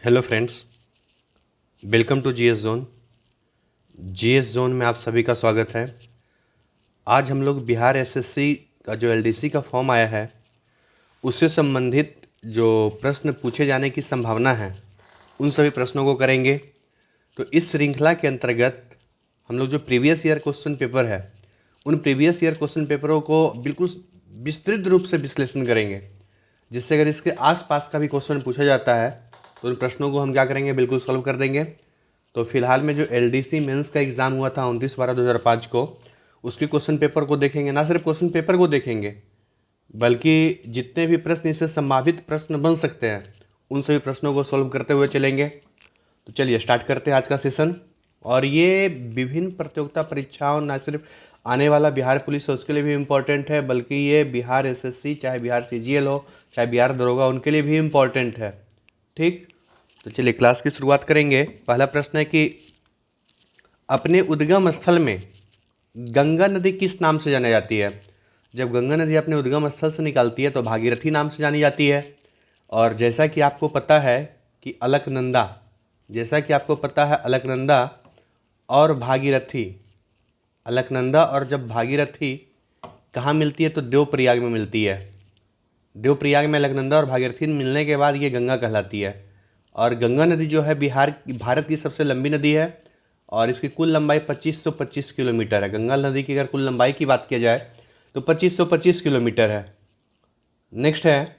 Hello friends, welcome to GS zone. GS zone में आप सभी का स्वागत है। आज हम लोग बिहार एसएससी का जो एलडीसी का फॉर्म आया है उससे संबंधित जो प्रश्न पूछे जाने की संभावना है उन सभी प्रश्नों को करेंगे। तो इस श्रृंखला के अंतर्गत हम लोग जो प्रीवियस ईयर क्वेश्चन पेपर है उन प्रीवियस ईयर क्वेश्चन पेपरों को बिल्कुल विस्तृत रूप से विश्लेषण करेंगे, जिससे अगर इसके आसपास का भी क्वेश्चन पूछा जाता है तो उन प्रश्नों को हम क्या करेंगे, बिल्कुल सॉल्व कर देंगे। तो फिलहाल में जो एलडीसी मेंस का एग्ज़ाम हुआ था 29/12/2005 को, उसके क्वेश्चन पेपर को देखेंगे। ना सिर्फ क्वेश्चन पेपर को देखेंगे बल्कि जितने भी प्रश्न इससे संभावित प्रश्न बन सकते हैं उन सभी प्रश्नों को सॉल्व करते हुए चलेंगे। तो चलिए स्टार्ट करते हैं आज का सेशन। और ये विभिन्न प्रतियोगिता परीक्षाओं, ना सिर्फ आने वाला बिहार पुलिस है उसके लिए भी इम्पोर्टेंट है, बल्कि ये बिहार एसएससी, चाहे बिहार सीजीएल हो, चाहे बिहार दरोगा, उनके लिए भी इम्पोर्टेंट है। ठीक, तो चलिए क्लास की शुरुआत करेंगे। पहला प्रश्न है कि अपने उद्गम स्थल में गंगा नदी किस नाम से जानी जाती है? जब गंगा नदी अपने उद्गम स्थल से निकलती है तो भागीरथी नाम से जानी जाती है। और जैसा कि आपको पता है कि अलकनंदा और भागीरथी, अलकनंदा और जब भागीरथी कहाँ मिलती है तो देवप्रयाग में मिलती है। देवप्रयाग में अलकनंदा और भागीरथी मिलने के बाद ये गंगा कहलाती है। और गंगा नदी जो है भारत की सबसे लंबी नदी है और इसकी कुल लंबाई 2525 किलोमीटर है। गंगा नदी की अगर कुल लंबाई की बात किया जाए तो 2525 किलोमीटर है। नेक्स्ट है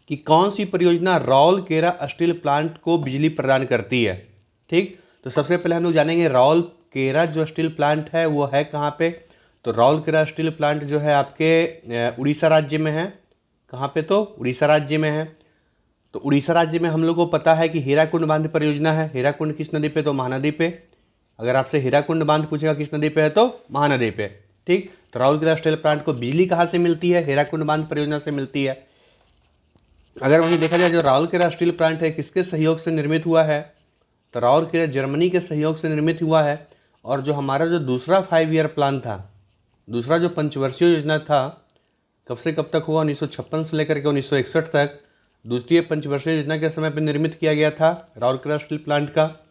कि कौन सी परियोजना राउरकेला स्टील प्लांट को बिजली प्रदान करती है? ठीक, तो सबसे पहले हम लोग जानेंगे राउरकेला जो स्टील प्लांट है वो है कहाँ पे। तो राउरकेला स्टील प्लांट जो है आपके उड़ीसा राज्य में है। कहाँ पे? तो उड़ीसा राज्य में है। तो उड़ीसा राज्य में हम लोग को पता है कि हीराकुंड बांध परियोजना है। हीराकुंड किस नदी पे? तो महानदी पे। अगर आपसे हीराकुंड बांध पूछेगा किस नदी पे है तो महानदी पे। ठीक, तो राउरकेला स्टील प्लांट को बिजली कहाँ से मिलती है? हीराकुंड बांध परियोजना से मिलती है। अगर वहीं देखा जाए जो राउरकेला स्टील प्लांट है किसके सहयोग से निर्मित हुआ है? तो राउरकेला जर्मनी के सहयोग से निर्मित हुआ है। और जो हमारा जो दूसरा 5 ईयर प्लान था, दूसरा जो पंचवर्षीय योजना था, कब से कब तक हुआ? 1956 से लेकर के 1961 तक द्वितीय पंचवर्षीय योजना के समय पर निर्मित किया गया था राउरकेला स्टील प्लांट का।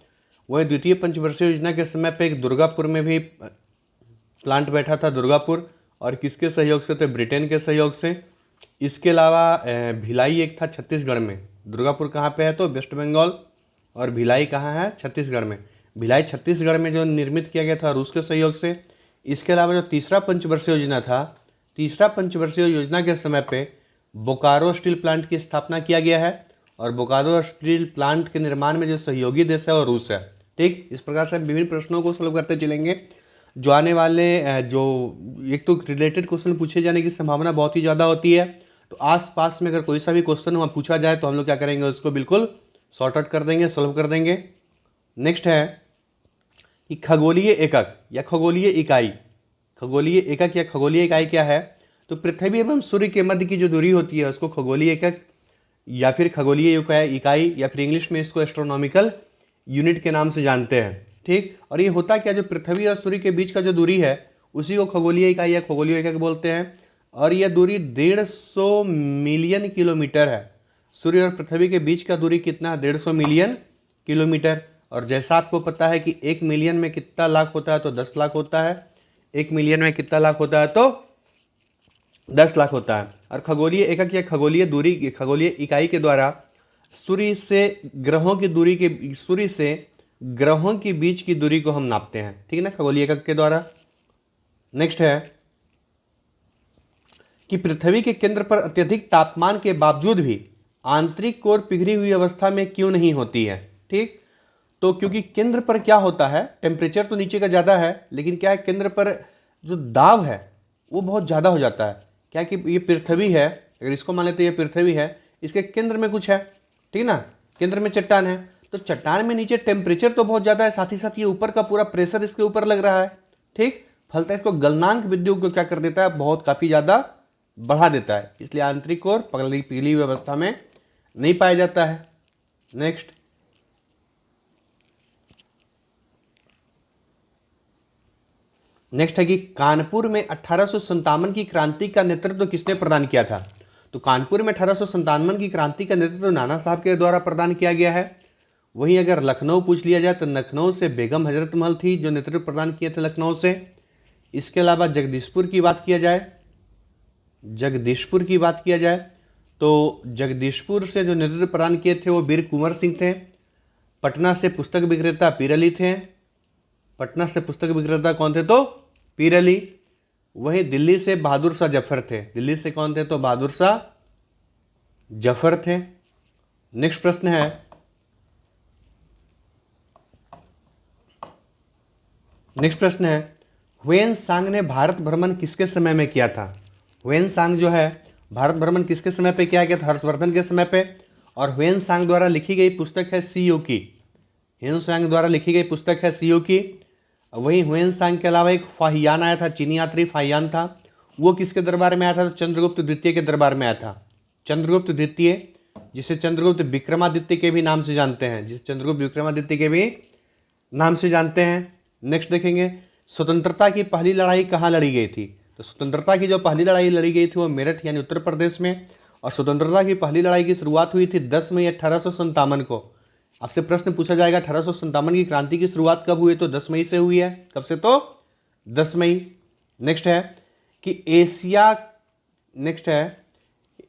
वही द्वितीय पंचवर्षीय योजना के समय पे एक दुर्गापुर में भी प्लांट बैठा था, दुर्गापुर। और किसके सहयोग से? तो ब्रिटेन के सहयोग से। इसके अलावा भिलाई एक था छत्तीसगढ़ में। दुर्गापुर कहाँ पे है? तो वेस्ट बंगाल। और भिलाई कहाँ है? छत्तीसगढ़ में। भिलाई छत्तीसगढ़ में जो निर्मित किया गया था रूस के सहयोग से। इसके अलावा जो तीसरा पंचवर्षीय योजना था, तीसरा पंचवर्षीय योजना के समय पे बोकारो स्टील प्लांट की स्थापना किया गया है। और बोकारो स्टील प्लांट के निर्माण में जो सहयोगी देश है वो रूस है। ठीक, इस प्रकार से हम विभिन्न प्रश्नों को सॉल्व करते चलेंगे। जो आने वाले जो एक तो रिलेटेड क्वेश्चन पूछे जाने की संभावना बहुत ही ज़्यादा होती है। तो आसपास में अगर कोई सा भी क्वेश्चन वहाँ पूछा जाए तो हम लोग क्या करेंगे, उसको बिल्कुल सॉर्ट आउट कर देंगे, सॉल्व कर देंगे। नेक्स्ट है कि खगोलीय एकक या खगोलीय इकाई, खगोलीय एकक या खगोलीय इकाई क्या है? तो पृथ्वी एवं सूर्य के मध्य की जो दूरी होती है उसको खगोलीय एकक या फिर खगोलीय इकाई या फिर इंग्लिश में इसको एस्ट्रोनॉमिकल यूनिट के नाम से जानते हैं। ठीक, और ये होता क्या, जो पृथ्वी और सूर्य के बीच का जो दूरी है उसी को खगोलीय इकाई या खगोलीय एकक बोलते हैं। और यह दूरी 150 मिलियन किलोमीटर है। सूर्य और पृथ्वी के बीच का दूरी कितना है? 150 मिलियन किलोमीटर। और जैसा आपको पता है कि 1 मिलियन में कितना लाख होता है? तो 10 लाख होता है। 1 मिलियन में कितना लाख होता है? तो 10 लाख होता है। और खगोलीय एकक या खगोलीय दूरी, खगोलीय इकाई के द्वारा सूर्य से ग्रहों के बीच की दूरी को हम नापते हैं। ठीक है ना, खगोलीय एकक के द्वारा। नेक्स्ट है कि पृथ्वी के केंद्र पर अत्यधिक तापमान के बावजूद भी आंतरिक कोर पिघली हुई अवस्था में क्यों नहीं होती है? ठीक, तो क्योंकि केंद्र पर क्या होता है, टेम्परेचर तो नीचे का ज़्यादा है लेकिन क्या है, केंद्र पर जो दाब है वो बहुत ज़्यादा हो जाता है। क्या कि ये पृथ्वी है, अगर इसको मान लेते ये पृथ्वी है, इसके केंद्र में कुछ है, ठीक ना, केंद्र में चट्टान है। तो चट्टान में नीचे टेम्परेचर तो बहुत ज़्यादा है, साथ ही साथ ये ऊपर का पूरा प्रेशर इसके ऊपर लग रहा है। ठीक, फलतः इसको गलनांक विद्युत को क्या कर देता है, बहुत काफ़ी ज़्यादा बढ़ा देता है। इसलिए आंतरिक कोर पिघली हुई अवस्था में नहीं पाया जाता है। नेक्स्ट है कि कानपुर में 1857 की क्रांति का नेतृत्व किसने प्रदान किया था? तो कानपुर में 1857 की क्रांति का नेतृत्व नाना साहब के द्वारा प्रदान किया गया है। वहीं अगर लखनऊ पूछ लिया जाए तो लखनऊ से बेगम हजरत महल थी जो नेतृत्व प्रदान किए थे लखनऊ से। इसके अलावा जगदीशपुर की बात किया जाए तो जगदीशपुर से जो नेतृत्व प्रदान किए थे वो वीर कुंवर सिंह थे। पटना से पुस्तक विक्रेता पीर अली थे। पटना से पुस्तक विक्रेता कौन थे? तो पीर अली। वहीं दिल्ली से बहादुर शाह जफर थे। दिल्ली से कौन थे? तो बहादुर शाह जफर थे। नेक्स्ट प्रश्न है, हुएन सांग ने भारत भ्रमण किसके समय में किया था? हुएन सांग जो है भारत भ्रमण किसके समय पे किया गया था? हर्षवर्धन के समय पे। और हुएन सांग द्वारा लिखी गई पुस्तक है सीओ की। हुएन सांग द्वारा लिखी गई पुस्तक है सीओ की। वहीं हुएन सांग के अलावा एक फाहियान आया था, चीनी यात्री फाहियान था। वो किसके दरबार में आया था? तो चंद्रगुप्त द्वितीय के दरबार में आया था। चंद्रगुप्त द्वितीय, जिसे चंद्रगुप्त विक्रमादित्य के भी नाम से जानते हैं, नेक्स्ट देखेंगे, स्वतंत्रता की पहली लड़ाई कहाँ लड़ी गई थी? तो स्वतंत्रता की जो पहली लड़ाई लड़ी गई थी वो मेरठ यानी उत्तर प्रदेश में। और स्वतंत्रता की पहली लड़ाई की शुरुआत हुई थी 10 मई 1857 को। आपसे प्रश्न पूछा जाएगा 1857 की क्रांति की शुरुआत कब हुई? तो 10 मई से हुई है। कब से? तो 10 मई। नेक्स्ट है कि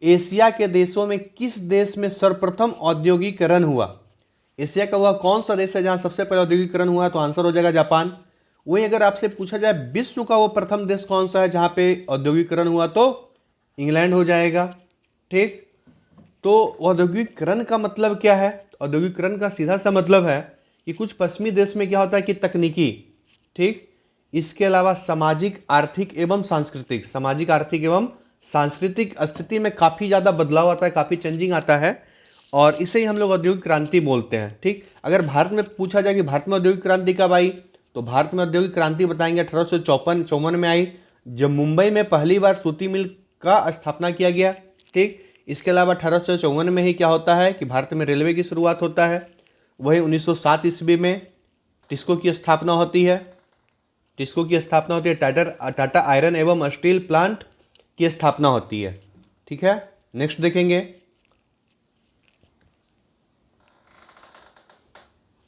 एशिया के देशों में किस देश में सर्वप्रथम औद्योगिकरण हुआ? एशिया का वह कौन सा देश है जहां सबसे पहले औद्योगिकरण हुआ? तो आंसर हो जाएगा जापान। वहीं अगर आपसे पूछा जाए विश्व का वो प्रथम देश कौन सा है जहां पे औद्योगिकरण हुआ? तो इंग्लैंड हो जाएगा। ठीक, तो औद्योगिकरण का मतलब क्या है? औद्योगिकरण का सीधा सा मतलब है कि कुछ पश्चिमी देश में क्या होता है कि तकनीकी, ठीक, इसके अलावा सामाजिक आर्थिक एवं सांस्कृतिक स्थिति में काफ़ी ज़्यादा बदलाव आता है, काफ़ी चेंजिंग आता है, और इसे ही हम लोग औद्योगिक क्रांति बोलते हैं। ठीक, अगर भारत में पूछा जाए कि भारत में औद्योगिक क्रांति कब आई, तो भारत में औद्योगिक क्रांति बताएंगे 1854 में आई, जब मुंबई में पहली बार सूती मिल का स्थापना किया गया। ठीक, इसके अलावा 1854 में ही क्या होता है कि भारत में रेलवे की शुरुआत होता है। वही 1907 ईस्वी में टिस्को की स्थापना होती है। टाटा आयरन एवं स्टील प्लांट की स्थापना होती है। ठीक है, नेक्स्ट देखेंगे,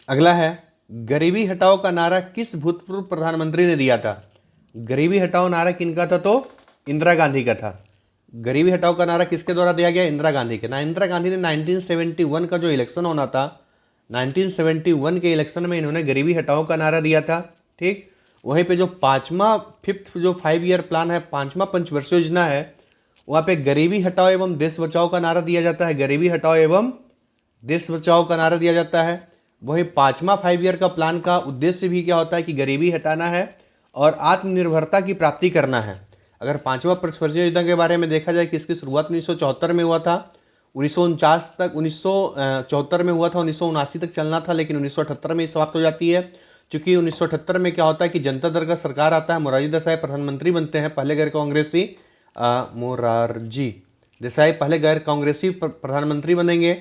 अगला है गरीबी हटाओ का नारा किस भूतपूर्व प्रधानमंत्री ने दिया था? गरीबी हटाओ नारा किनका था? तो इंदिरा गांधी का था। गरीबी हटाओ का नारा किसके द्वारा दिया गया? इंदिरा गांधी के। इंदिरा गांधी ने 1971 का जो इलेक्शन होना था, 1971 के इलेक्शन में इन्होंने गरीबी हटाओ का नारा दिया था। ठीक, वहीं पे जो 5 ईयर प्लान है, 5वां पंचवर्षीय योजना है, वहाँ पे गरीबी हटाओ एवं देश बचाओ का नारा दिया जाता है। गरीबी हटाओ एवं देश बचाओ का नारा दिया जाता है। वही 5वां 5 ईयर का प्लान का उद्देश्य भी क्या होता है कि गरीबी हटाना है और आत्मनिर्भरता की प्राप्ति करना है। अगर 5वां पंचवर्षीय योजना के बारे में देखा जाए कि इसकी शुरुआत 1974 में हुआ था, 1974 में हुआ था, 1979 तक चलना था, लेकिन 1978 में समाप्त हो जाती है। चूंकि 1978 में क्या होता है कि जनता दल का सरकार आता है, मोरारजी देसाई प्रधानमंत्री बनते हैं, पहले गैर कांग्रेसी मोरारजी देसाई पहले गैर कांग्रेसी प्रधानमंत्री बनेंगे।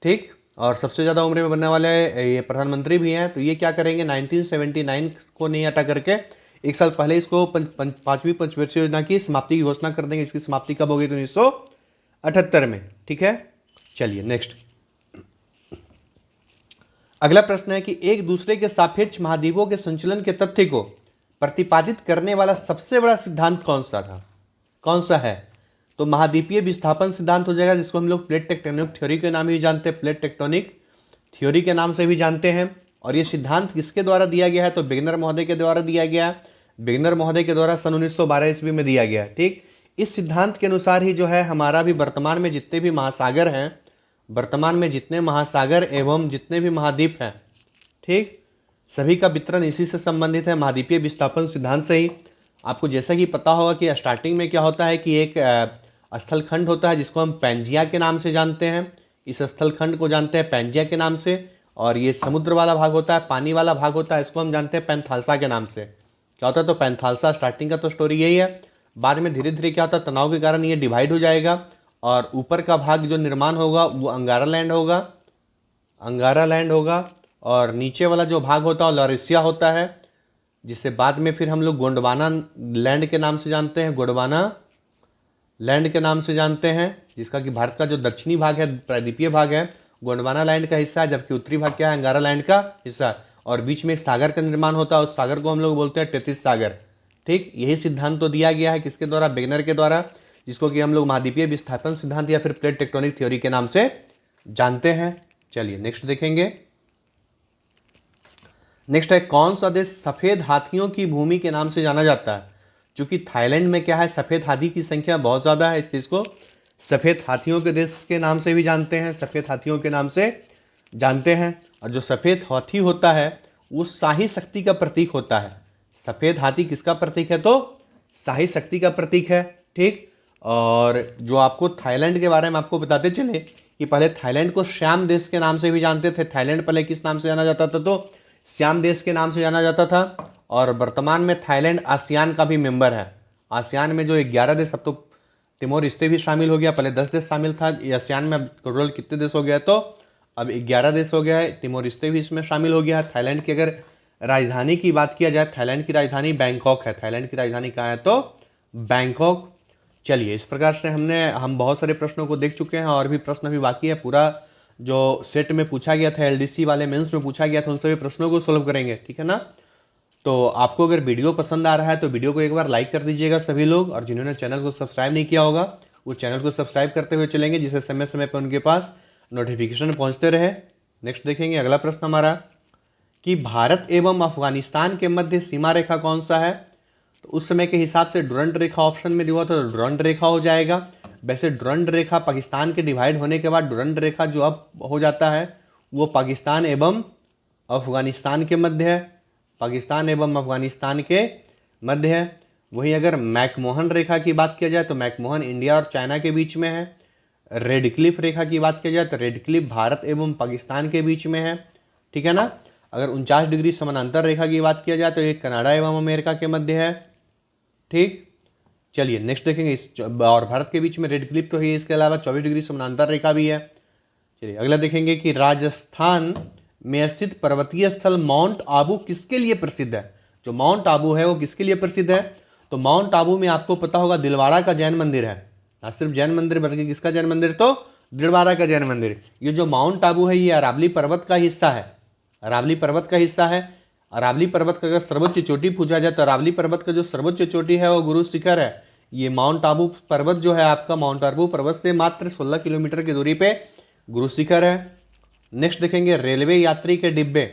ठीक, और सबसे ज़्यादा उम्र में बनने वाले ये प्रधानमंत्री भी हैं। तो ये क्या करेंगे, 1979 को नहीं हटा करके एक साल पहले इसको 5वीं पंचवर्षीय योजना की समाप्ति की घोषणा कर देंगे। इसकी समाप्ति कब होगी? तो 1978 में। ठीक है, चलिए नेक्स्ट, अगला प्रश्न है कि एक दूसरे के सापेक्ष महाद्वीपों के संचलन के तथ्य को प्रतिपादित करने वाला सबसे बड़ा सिद्धांत कौन सा है? तो महाद्वीपीय विस्थापन सिद्धांत हो जाएगा, जिसको हम लोग प्लेट टेक्टोनिक थ्योरी के नाम ही जानते हैं, प्लेट टेक्टोनिक थ्योरी के नाम से भी जानते हैं। और ये सिद्धांत किसके द्वारा दिया गया है? तो वेगनर महोदय के द्वारा दिया गया। वेगनर महोदय के द्वारा सन 1912 ईस्वी में दिया गया। ठीक, इस सिद्धांत के अनुसार ही जो है हमारा भी वर्तमान में जितने भी महासागर हैं, वर्तमान में जितने महासागर एवं जितने भी महाद्वीप हैं, ठीक, सभी का वितरण इसी से संबंधित है, महाद्वीपीय विस्थापन सिद्धांत से ही। आपको जैसा कि पता होगा कि स्टार्टिंग में क्या होता है कि एक स्थलखंड होता है जिसको हम पैंजिया के नाम से जानते हैं। इस स्थलखंड को जानते हैं पैंजिया के नाम से। और ये समुद्र वाला भाग होता है, पानी वाला भाग होता है, इसको हम जानते हैं पैंथालसा के नाम से। क्या होता है? तो पैंथालसा स्टार्टिंग का तो स्टोरी यही है। बाद में धीरे धीरे क्या होता है, तनाव के कारण ये डिवाइड हो जाएगा और ऊपर का भाग जो निर्माण होगा वो अंगारा लैंड होगा, और नीचे वाला जो भाग होता है वो लॉरेशिया होता है, जिसे बाद में फिर हम लोग गोंडवाना लैंड के नाम से जानते हैं, जिसका कि भारत का जो दक्षिणी भाग है, प्रायद्वीपीय भाग है, गोंडवाना लैंड का हिस्सा है, जबकि उत्तरी भाग क्या है, अंगारा लैंड का हिस्सा, और बीच में एक सागर का निर्माण होता है, उस सागर को हम लोग बोलते हैं टेथिस सागर। ठीक, यही सिद्धांत तो दिया गया है किसके द्वारा, वेगनर के द्वारा, जिसको कि हम लोग महाद्वीपीय विस्थापन सिद्धांत या फिर प्लेट टेक्टोनिक थ्योरी के नाम से जानते हैं। चलिए नेक्स्ट देखेंगे। नेक्स्ट है, कौन सा देश सफेद हाथियों की भूमि के नाम से जाना जाता है? क्योंकि थाईलैंड में क्या है, सफेद हाथी की संख्या बहुत ज्यादा है, इसलिए इसको सफेद हाथियों के देश के नाम से भी जानते हैं, सफेद हाथियों के नाम से जानते हैं। और जो सफेद हाथी होता है वो शाही शक्ति का प्रतीक होता है। सफेद हाथी किसका प्रतीक है? तो शाही शक्ति का प्रतीक है। ठीक, और जो आपको थाईलैंड के बारे में आपको बताते चले कि पहले थाईलैंड को श्याम देश के नाम से भी जानते थे। थाईलैंड पहले किस नाम से जाना जाता था? तो श्याम देश के नाम से जाना जाता था। और वर्तमान में थाईलैंड आसियान का भी मेंबर है। आसियान में जो 11 देश, अब तो तिमोर स्ते भी शामिल हो गया, पहले 10 देश शामिल था आसियान में, अब टोटल कितने देश हो गया? तो अब 11 देश हो गया है। तिमोर स्ते भी इसमें शामिल हो गया है। थाईलैंड की अगर राजधानी की बात किया जाए, थाईलैंड की राजधानी बैंकॉक है। थाईलैंड की राजधानी कहाँ है? तो बैंकॉक। चलिए, इस प्रकार से हम बहुत सारे प्रश्नों को देख चुके हैं, और भी प्रश्न अभी बाकी है। पूरा जो सेट में पूछा गया था, एलडीसी वाले मेंस में पूछा गया था, उन सभी प्रश्नों को सोल्व करेंगे। ठीक है ना? तो आपको अगर वीडियो पसंद आ रहा है तो वीडियो को एक बार लाइक कर दीजिएगा सभी लोग, और जिन्होंने चैनल को सब्सक्राइब नहीं किया होगा वो चैनल को सब्सक्राइब करते हुए चलेंगे, जिससे समय समय पर उनके पास नोटिफिकेशन पहुंचते रहे। नेक्स्ट देखेंगे अगला प्रश्न हमारा कि भारत एवं अफगानिस्तान के मध्य सीमा रेखा कौन सा है? तो उस समय के हिसाब से डुरंड रेखा ऑप्शन में दिया तो डुरंड रेखा हो जाएगा। वैसे डुरंड रेखा पाकिस्तान के डिवाइड होने के बाद डुरंड रेखा जो अब हो जाता है वो पाकिस्तान एवं अफगानिस्तान के मध्य है। पाकिस्तान एवं अफगानिस्तान के मध्य है। वहीं अगर मैकमोहन रेखा की बात किया जाए तो मैकमोहन इंडिया और चाइना के बीच में है। रेड क्लिफ रेखा की बात किया जाए तो रेड क्लिफ भारत एवं पाकिस्तान के बीच में है। ठीक है ना? अगर 49 डिग्री समानांतर रेखा की बात किया जाए तो ये कनाडा एवं अमेरिका के मध्य है। ठीक, चलिए नेक्स्ट देखेंगे। और भारत के बीच में रेड क्लिफ तो है, इसके अलावा 24 डिग्री समानांतर रेखा भी है। चलिए अगला देखेंगे कि राजस्थान में स्थित पर्वतीय स्थल माउंट आबू किसके लिए प्रसिद्ध है? जो माउंट आबू है वो किसके लिए प्रसिद्ध है? तो माउंट आबू में आपको पता होगा दिलवाड़ा का जैन मंदिर है। ना सिर्फ जैन मंदिर बल्कि किसका जैन मंदिर? तो दिलवाड़ा का जैन मंदिर। ये जो माउंट आबू है ये अरावली पर्वत का हिस्सा है। अरावली पर्वत का हिस्सा है। अरावली पर्वत का अगर सर्वोच्च चोटी पूछा जाए तो अरावली पर्वत का जो सर्वोच्च चोटी है वो गुरु शिखर है। ये माउंट आबू पर्वत जो है आपका, माउंट आबू पर्वत से मात्र 16 किलोमीटर की दूरी पे गुरु शिखर है। नेक्स्ट देखेंगे रेलवे यात्री के डिब्बे।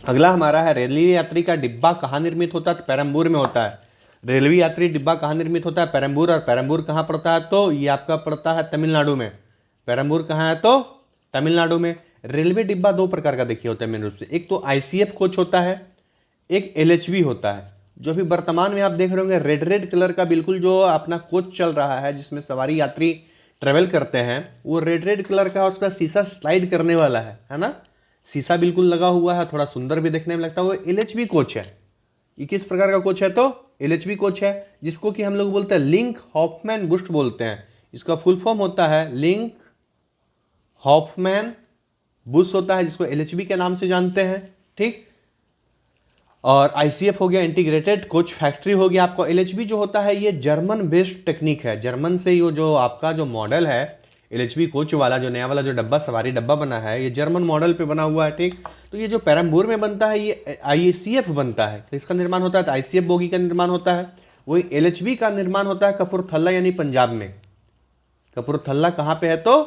अगला हमारा है रेलवे यात्री का डिब्बा कहाँ निर्मित होता है? पेरम्बूर में होता है। रेलवे यात्री डिब्बा कहाँ निर्मित होता है? पेरम्बूर। और पेरम्बूर कहाँ पड़ता है? तो ये आपका पड़ता है तमिलनाडु में। पेरम्बूर कहाँ है? तो तमिलनाडु में। रेलवे डिब्बा दो प्रकार का देखिए होता है मेन रूप से। एक तो आईसीएफ कोच होता है, एक एलएचबी होता है। जो भी वर्तमान में आप देख रहे होंगे रेड रेड कलर का बिल्कुल जो अपना कोच चल रहा है जिसमें सवारी यात्री ट्रेवल करते हैं, वो रेड रेड कलर का, और उसका शीशा स्लाइड करने वाला है ना? शीशा बिल्कुल लगा हुआ है, थोड़ा सुंदर भी देखने में लगता है। वो एलएचबी कोच है। ये किस प्रकार का कोच है? तो एलएचबी कोच है, जिसको कि हम लोग बोलते हैं लिंक हॉफमैन बुस्ट बोलते हैं। इसका फुल फॉर्म होता है लिंक हॉफमैन बुश होता है, जिसको एलएचबी के नाम से जानते हैं। ठीक, और आईसीएफ हो गया, इंटीग्रेटेड कोच फैक्ट्री हो गया। आपको एलएचबी जो होता है ये जर्मन बेस्ड टेक्निक है। जर्मन से ये जो आपका जो मॉडल है एलएचबी कोच वाला, जो नया वाला जो डब्बा सवारी डब्बा बना है, ये जर्मन मॉडल पे बना हुआ है। ठीक, तो ये जो पेरम्बूर में बनता है ये आईसीएफ बनता है। तो इसका निर्माण होता है तो आईसीएफ बोगी का निर्माण होता है। वही एलएचबी का निर्माण होता है कपूरथला यानी पंजाब में। कपूरथला कहाँ पे है? तो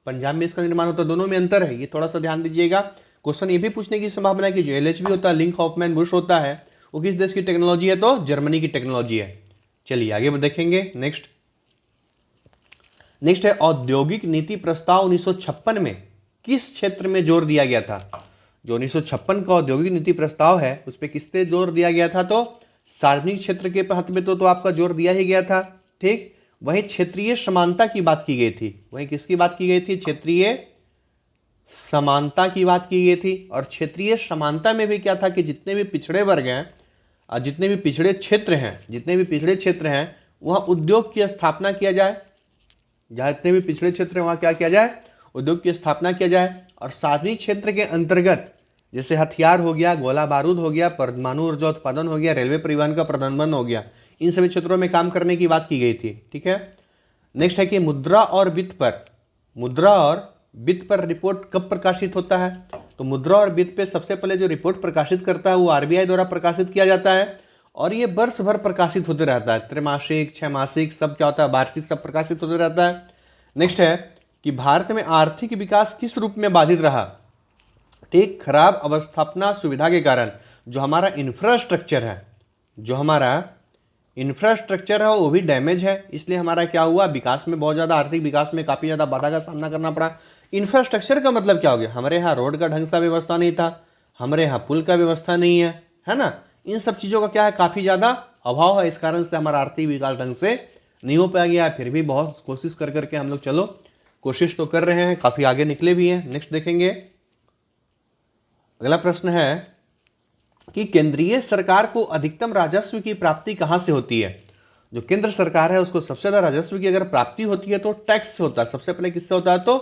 पंजाब में इसका निर्माण होता है। दोनों में अंतर है, ये थोड़ा सा ध्यान दीजिएगा। क्वेश्चन ये भी पूछने की संभावना है कि जो एलएचबी होता है लिंक हॉफमैन बुश होता है वो किस देश की टेक्नोलॉजी है? तो जर्मनी की टेक्नोलॉजी है। चलिए आगे देखेंगे। नेक्स्ट है औद्योगिक नीति प्रस्ताव 1956 में किस क्षेत्र में जोर दिया गया था? जो 1956 का औद्योगिक नीति प्रस्ताव है उस पर किस पे जोर दिया गया था? तो सार्वजनिक क्षेत्र के हक में तो आपका जोर दिया ही गया था। ठीक, वहीं क्षेत्रीय समानता की बात की गई थी। वहीं किसकी बात की गई थी? क्षेत्रीय समानता की बात की गई थी। और क्षेत्रीय समानता में भी क्या था कि जितने भी पिछड़े वर्ग हैं और जितने भी पिछड़े क्षेत्र हैं वहां उद्योग की स्थापना किया जाए। जहां जितने भी पिछड़े क्षेत्र हैं वहां क्या किया जाए? उद्योग की स्थापना किया जाए। और सार्वजनिक क्षेत्र के अंतर्गत जैसे हथियार हो गया, गोला बारूद हो गया, परमाणु ऊर्जा उत्पादन हो गया, रेलवे परिवहन का प्रबंधन हो गया, इन सभी क्षेत्रों में काम करने की बात की गई थी। ठीक है, नेक्स्ट है कि मुद्रा और वित्त पर रिपोर्ट कब प्रकाशित होता है? तो मुद्रा और वित्त पे सबसे पहले जो रिपोर्ट प्रकाशित करता है वो आरबीआई द्वारा प्रकाशित किया जाता है और ये वर्ष भर प्रकाशित होते रहता है। त्रैमासिक, छमासिक सब क्या होता है, वार्षिक सब प्रकाशित होते रहता है। नेक्स्ट है कि भारत में आर्थिक विकास किस रूप में बाधित रहा? ठीक, खराब अवस्थापना सुविधा के कारण जो हमारा इंफ्रास्ट्रक्चर है वो भी डैमेज है, इसलिए हमारा क्या हुआ, विकास में बहुत ज़्यादा, आर्थिक विकास में काफ़ी ज़्यादा बाधा का सामना करना पड़ा। इंफ्रास्ट्रक्चर का मतलब क्या हो गया, हमारे यहाँ रोड का ढंग से व्यवस्था नहीं था, हमारे यहाँ पुल का व्यवस्था नहीं है ना, इन सब चीज़ों का क्या है, काफ़ी ज़्यादा अभाव है। इस कारण से हमारा आर्थिक विकास ढंग से नहीं हो पाया गया है। फिर भी बहुत कोशिश कर करके हम लोग चलो कोशिश तो कर रहे हैं, काफ़ी आगे निकले भी हैं। नेक्स्ट देखेंगे, अगला प्रश्न है कि केंद्रीय सरकार को अधिकतम राजस्व की प्राप्ति कहां से होती है? जो केंद्र सरकार है उसको सबसे ज्यादा राजस्व की अगर प्राप्ति होती है तो टैक्स से होता है। सबसे पहले किससे होता है, तो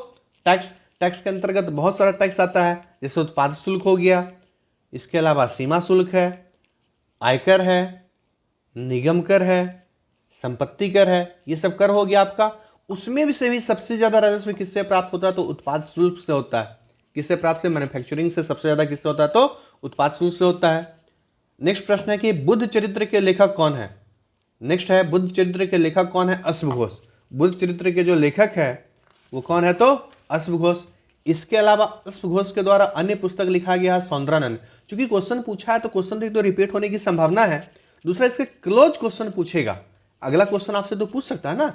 टैक्स के अंतर्गत बहुत सारा टैक्स आता है, जैसे उत्पाद शुल्क हो गया, इसके अलावा सीमा शुल्क है, आयकर है, निगम कर है, संपत्ति कर है, ये सब कर हो गया आपका। उसमें भी से भी सबसे ज्यादा राजस्व किससे प्राप्त होता है, तो उत्पाद शुल्क से होता है। किससे प्राप्त से, मैन्युफैक्चरिंग से सबसे ज्यादा किससे होता है, तो उत्पाद शुल्क से होता है। नेक्स्ट प्रश्न है कि बुद्ध चरित्र के लेखक कौन है? नेक्स्ट है बुद्ध चरित्र के लेखक कौन है, अश्वघोष। बुद्ध चरित्र के जो लेखक है वो कौन है, तो अश्वघोष। इसके अलावा अश्वघोष के द्वारा अन्य पुस्तक लिखा गया है सौंदरानंद। चूंकि क्वेश्चन पूछा है तो क्वेश्चन तो रिपीट होने की संभावना है, दूसरा इसके क्लोज क्वेश्चन पूछेगा। अगला क्वेश्चन आपसे तो पूछ सकता है ना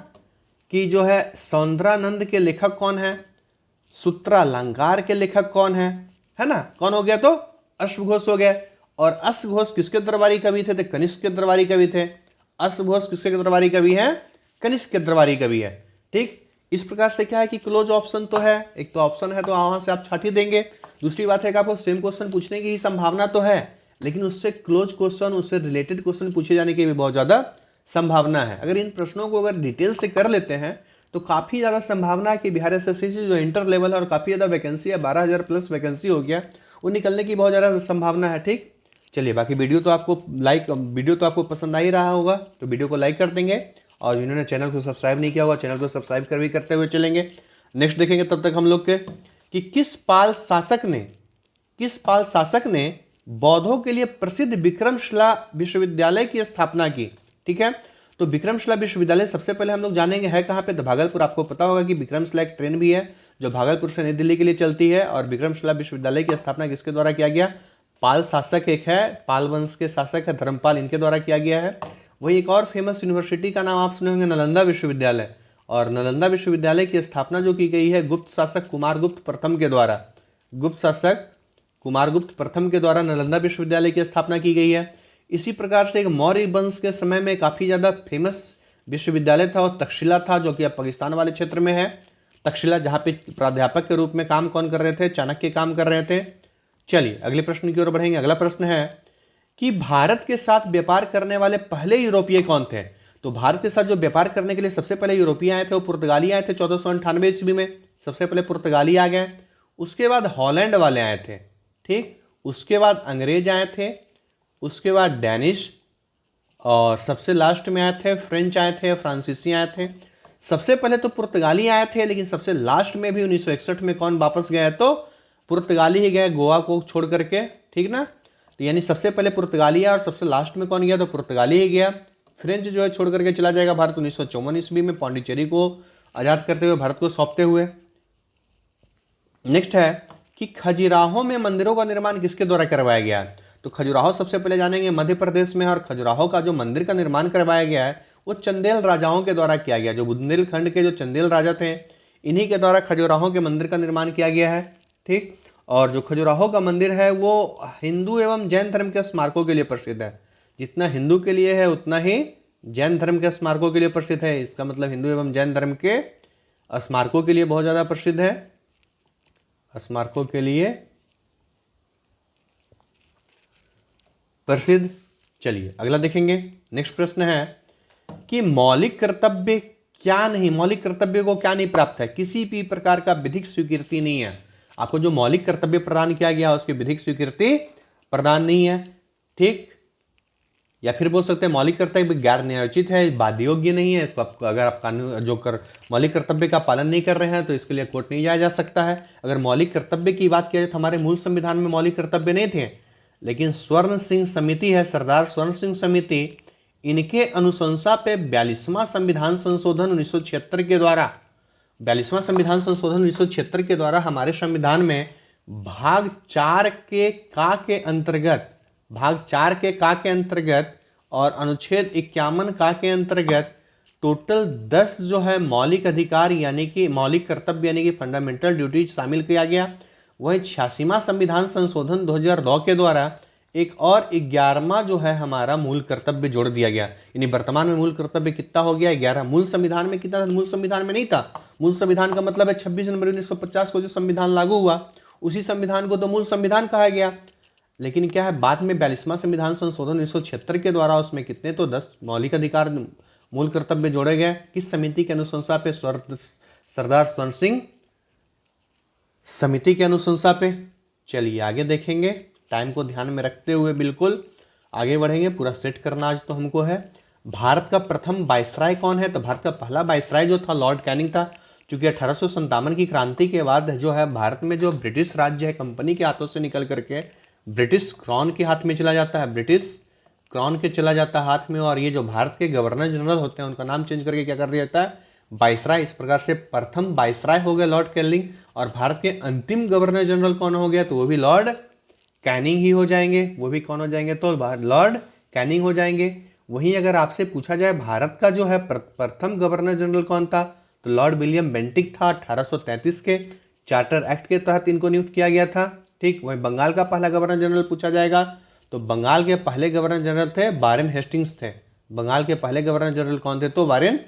कि जो है सौंदरानंद के लेखक कौन है, सूत्रालंकार के लेखक कौन है ना, कौन हो गया, तो अश्वघोष हो गया। और अश्वघोष किसके दरबारी कवि थे, तो कनिष्क के दरबारी कवि थे। अश्वघोष किसके दरबारी कवि है, कनिष्क के दरबारी कवि है। ठीक, इस प्रकार से क्या है कि क्लोज ऑप्शन तो है, एक तो ऑप्शन है तो वहां से आप छाटी देंगे। दूसरी बात है कि आपको सेम क्वेश्चन पूछने की संभावना तो है, लेकिन उससे क्लोज क्वेश्चन, उससे रिलेटेड क्वेश्चन पूछे जाने की भी बहुत ज्यादा संभावना है। अगर इन प्रश्नों को अगर डिटेल से कर लेते हैं तो काफी ज्यादा संभावना है कि बिहार एसएससी जो इंटर लेवल है और काफी ज्यादा वैकेंसी है, 12,000 प्लस वैकेंसी हो गया, वो निकलने की बहुत ज्यादा संभावना है। ठीक, चलिए बाकी वीडियो तो आपको पसंद आ ही रहा होगा, तो वीडियो को लाइक कर देंगे और जिन्होंने चैनल को सब्सक्राइब नहीं किया होगा चैनल को सब्सक्राइब करते हुए चलेंगे। नेक्स्ट देखेंगे तब तक हम लोग के कि किस पाल शासक ने बौद्धों के लिए प्रसिद्ध विक्रमशिला विश्वविद्यालय की स्थापना की। ठीक है, तो विक्रमशिला विश्वविद्यालय सबसे पहले हम लोग जानेंगे है कहाँ पे, तो भागलपुर। आपको पता होगा कि विक्रमशिला एक ट्रेन भी है जो भागलपुर से नई दिल्ली के लिए चलती है। और विक्रमशिला विश्वविद्यालय की स्थापना किसके द्वारा किया गया, पाल शासक एक है, पाल वंश के शासक है धर्मपाल, इनके द्वारा किया गया है। वही एक और फेमस यूनिवर्सिटी का नाम आप सुने होंगे, नालंदा विश्वविद्यालय। और नालंदा विश्वविद्यालय की स्थापना जो की गई है गुप्त शासक कुमारगुप्त प्रथम के द्वारा, गुप्त शासक कुमारगुप्त प्रथम के द्वारा नालंदा विश्वविद्यालय की स्थापना की गई है। इसी प्रकार से एक मौर्य वंश के समय में काफी ज्यादा फेमस विश्वविद्यालय था और तक्षशिला था, जो कि अब पाकिस्तान वाले क्षेत्र में है। तक्षशिला जहाँ पे प्राध्यापक के रूप में काम कौन कर रहे थे, चाणक्य काम कर रहे थे। चलिए अगले प्रश्न की ओर बढ़ेंगे। अगला प्रश्न है कि भारत के साथ व्यापार करने वाले पहले यूरोपीय कौन थे? तो भारत के साथ जो व्यापार करने के लिए सबसे पहले यूरोपीय आए थे वो पुर्तगाली आए थे 1498 ईस्वी में। सबसे पहले पुर्तगाली आ गए, उसके बाद हॉलैंड वाले आए थे। ठीक, उसके बाद अंग्रेज आए थे, उसके बाद डैनिश, और सबसे लास्ट में आए थे फ्रेंच आए थे, फ्रांसीसी आए थे। सबसे पहले तो पुर्तगाली आए थे, लेकिन सबसे लास्ट में भी 1961 में कौन वापस गया, तो पुर्तगाली ही गए, गोवा को छोड़ करके। ठीक ना, तो यानी सबसे पहले पुर्तगाली आया और सबसे लास्ट में कौन गया, तो पुर्तगाली ही गया। फ्रेंच जो है छोड़ करके चला जाएगा भारत 1954 ईस्वी में, पौंडीचेरी को आजाद करते हुए भारत को सौंपते हुए। नेक्स्ट है कि खजुराहो में मंदिरों का निर्माण किसके द्वारा करवाया गया है? तो खजुराहो सबसे पहले जानेंगे मध्य प्रदेश में, और खजुराहो का जो मंदिर का निर्माण करवाया गया है वो चंदेल राजाओं के द्वारा किया गया। जो बुंदेलखंड के जो चंदेल राजा थे इन्हीं के द्वारा खजुराहो के मंदिर का निर्माण किया गया है। ठीक, और जो खजुराहो का मंदिर है वो हिंदू एवं जैन धर्म के स्मारकों के लिए प्रसिद्ध है। जितना हिंदू के लिए है उतना ही जैन धर्म के स्मारकों के लिए प्रसिद्ध है। इसका मतलब हिंदू एवं जैन धर्म के स्मारकों के लिए बहुत ज्यादा प्रसिद्ध है, स्मारकों के लिए प्रसिद्ध। चलिए अगला देखेंगे। नेक्स्ट प्रश्न है कि मौलिक कर्तव्य को क्या नहीं प्राप्त है? किसी भी प्रकार का विधिक स्वीकृति नहीं है। आपको जो मौलिक कर्तव्य प्रदान किया गया उसकी विधिक स्वीकृति प्रदान नहीं है। ठीक, या फिर बोल सकते हैं मौलिक कर्तव्य गैर न्यायोचित है, बाध्य योग्य नहीं है, इसको अगर आप कानून जो मौलिक कर्तव्य का पालन नहीं कर रहे हैं तो इसके लिए कोर्ट नहीं जाया जा सकता है। अगर मौलिक कर्तव्य की बात किया जाए तो हमारे मूल संविधान में मौलिक कर्तव्य नहीं थे, लेकिन स्वर्ण सिंह समिति है, सरदार स्वर्ण सिंह समिति, इनके अनुशंसा पे 42वां संविधान संशोधन 1976 के द्वारा 42वां संविधान संशोधन 1976 के द्वारा हमारे संविधान में भाग 4 के का के अंतर्गत, भाग 4 के का के अंतर्गत और अनुच्छेद 51 का के अंतर्गत टोटल 10 जो है मौलिक अधिकार यानी कि मौलिक कर्तव्य यानी कि फंडामेंटल ड्यूटीज शामिल किया गया। वही 86वां संविधान संशोधन 2002 के द्वारा एक और 11वां जो है हमारा मूल कर्तव्य जोड़ दिया गया। यानी वर्तमान में मूल कर्तव्य कितना हो गया? 11। मूल संविधान में कितना था? मूल संविधान में नहीं था। मूल संविधान का मतलब है 26 जनवरी 1950 को जो संविधान लागू हुआ उसी संविधान को तो मूल संविधान कहा गया। लेकिन क्या है, बाद में 42वां संविधान संशोधन 1976 के द्वारा उसमें कितने तो 10 मौलिक अधिकार मूल कर्तव्य जोड़े गए। किस समिति के अनुशंसा पे? सरदार स्वर्ण सिंह समिति के अनुशंसा पे। चलिए आगे देखेंगे, टाइम को ध्यान में रखते हुए बिल्कुल आगे बढ़ेंगे, पूरा सेट करना आज तो हमको है। भारत का प्रथम वायसराय कौन है? तो भारत का पहला वायसराय जो था लॉर्ड कैनिंग था। चूंकि 1857 की क्रांति के बाद जो है भारत में जो ब्रिटिश राज्य है कंपनी के हाथों से निकल करके ब्रिटिश क्राउन के हाथ में चला जाता है, ब्रिटिश क्राउन के चला जाता है हाथ में, और ये जो भारत के गवर्नर जनरल होते हैं उनका नाम चेंज करके क्या कर दिया जाता है? वायसराय। इस प्रकार से प्रथम वायसराय हो गया लॉर्ड कैनिंग, और भारत के अंतिम गवर्नर जनरल कौन हो गया? तो वो भी लॉर्ड कैनिंग ही हो जाएंगे। वो भी कौन हो जाएंगे? तो लॉर्ड कैनिंग हो जाएंगे। वहीं अगर आपसे पूछा जाए भारत का जो है प्रथम गवर्नर जनरल कौन था, तो लॉर्ड विलियम बेंटिक था। 1833 के चार्टर एक्ट के तहत इनको नियुक्त किया गया था। ठीक, वहीं बंगाल का पहला गवर्नर जनरल पूछा जाएगा तो बंगाल के पहले गवर्नर जनरल थे वारेन हेस्टिंग्स थे। बंगाल के पहले गवर्नर जनरल कौन थे? तो वारेन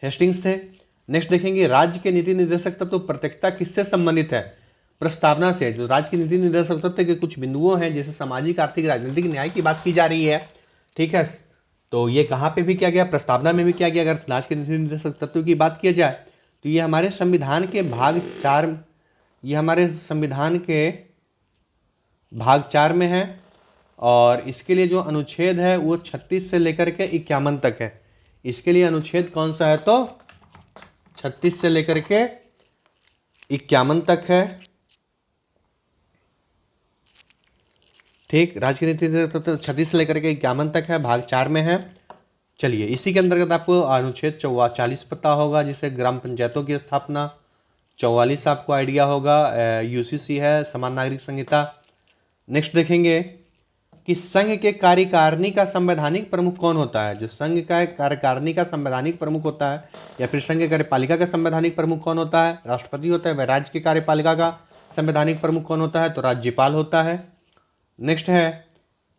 हेस्टिंग्स थे। नेक्स्ट देखेंगे, राज्य के नीति निर्देशक तत्व प्रत्यक्षता किससे संबंधित है? प्रस्तावना से। जो राज्य की नीति निर्देशक तत्व के कुछ बिंदुओं हैं जैसे सामाजिक, आर्थिक, राजनीतिक न्याय की बात की जा रही है, ठीक है, तो ये कहाँ पे भी किया गया? प्रस्तावना में भी किया गया। अगर राज्य के नीति निर्देशक तत्व की बात किया जाए तो ये हमारे संविधान के भाग 4, ये हमारे संविधान के भाग 4 में है, और इसके लिए जो अनुच्छेद है वो 36 से लेकर के 51 तक है। इसके लिए अनुच्छेद कौन सा है? तो 36 से लेकर के 51 तक है। ठीक, राज्य की नीति 36 से लेकर के 51 तक है, भाग 4 में है। चलिए, इसी के अंतर्गत आपको अनुच्छेद 44 पता होगा जिसे ग्राम पंचायतों की स्थापना। 44 आपको आइडिया होगा, यूसीसी है, समान नागरिक संहिता। नेक्स्ट देखेंगे कि संघ के कार्यकारिणी का संवैधानिक प्रमुख कौन होता है? जो संघ का कार्यकारिणी का संवैधानिक प्रमुख होता है या फिर संघ के कार्यपालिका का संवैधानिक प्रमुख कौन होता है? राष्ट्रपति होता है। वह राज्य के कार्यपालिका का संवैधानिक प्रमुख कौन होता है? तो राज्यपाल होता है। नेक्स्ट है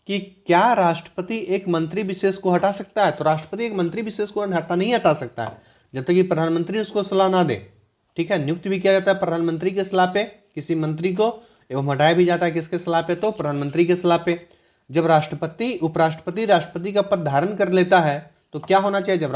कि क्या राष्ट्रपति एक मंत्री विशेष को हटा सकता है? तो राष्ट्रपति एक मंत्री विशेष को नहीं हटा सकता है जब तक कि प्रधानमंत्री उसको सलाह ना दे। ठीक है, नियुक्त भी किया जाता है प्रधानमंत्री के सलाह पे किसी मंत्री को, एवं हटाया भी जाता है किसके सलाह पे? तो प्रधानमंत्री के सलाह पे। जब राष्ट्रपति उपराष्ट्रपति राष्ट्रपति का पद धारण कर लेता है तो क्या होना चाहिए? जब